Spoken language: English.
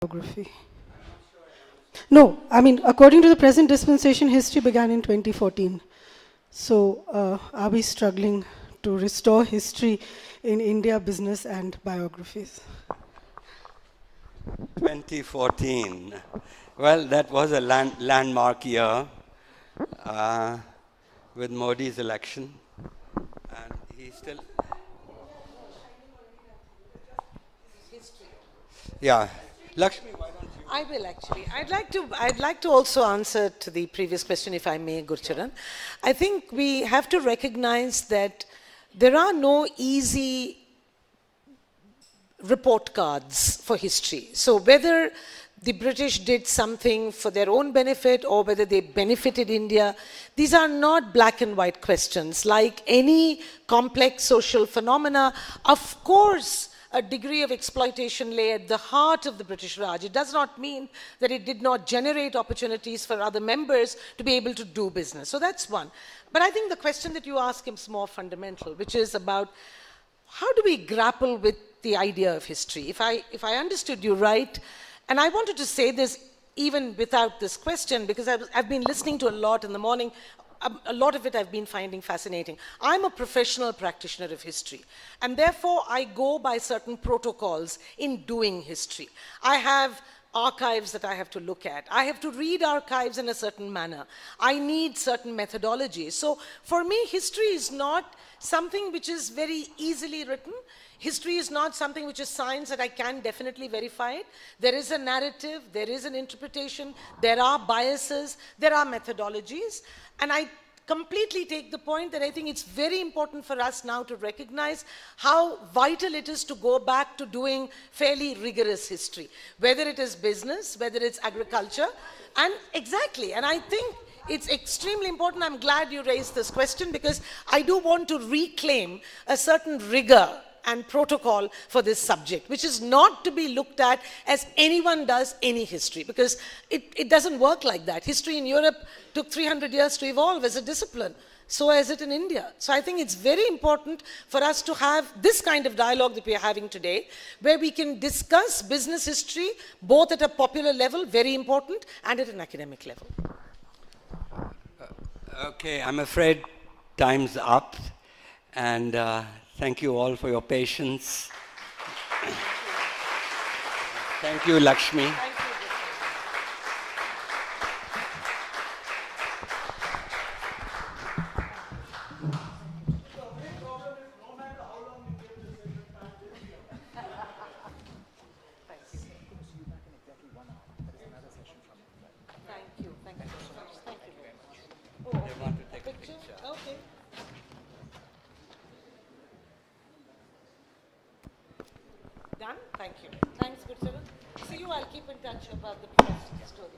biography. No, I mean, according to the present dispensation, history began in 2014. So, are we struggling to restore history in India, business and biographies? 2014. Well, that was a landmark year with Modi's election. And he still... Yeah. Lakshmi, why don't you? I will actually. I'd like to also answer to the previous question, if I may, Gurcharan. I think we have to recognize that there are no easy report cards for history. So whether the British did something for their own benefit or whether they benefited India, these are not black and white questions. Like any complex social phenomena, of course, a degree of exploitation lay at the heart of the British Raj. It does not mean that it did not generate opportunities for other members to be able to do business. So that's one. But I think the question that you ask is more fundamental, which is about how do we grapple with the idea of history? If I understood you right, and I wanted to say this even without this question, because I've been listening to a lot in the morning. A lot of it I've been finding fascinating. I'm a professional practitioner of history, and therefore I go by certain protocols in doing history. I have archives that I have to look at. I have to read archives in a certain manner. I need certain methodologies. So for me, history is not something which is very easily written. History is not something which is science that I can definitely verify it. There is a narrative, there is an interpretation, there are biases, there are methodologies. And I completely take the point that I think it's very important for us now to recognize how vital it is to go back to doing fairly rigorous history, whether it is business, whether it's agriculture, and exactly. And I think it's extremely important. I'm glad you raised this question because I do want to reclaim a certain rigor and protocol for this subject, which is not to be looked at as anyone does any history, because it doesn't work like that. History in Europe took 300 years to evolve as a discipline. So has it in India. So I think it's very important for us to have this kind of dialogue that we are having today, where we can discuss business history, both at a popular level, very important, and at an academic level. Okay, I'm afraid time's up. And thank you all for your patience. Thank you, Lakshmi. Thank you. Done? Thank you. Thanks, Gurcharan. See you. I'll keep in touch about the press story.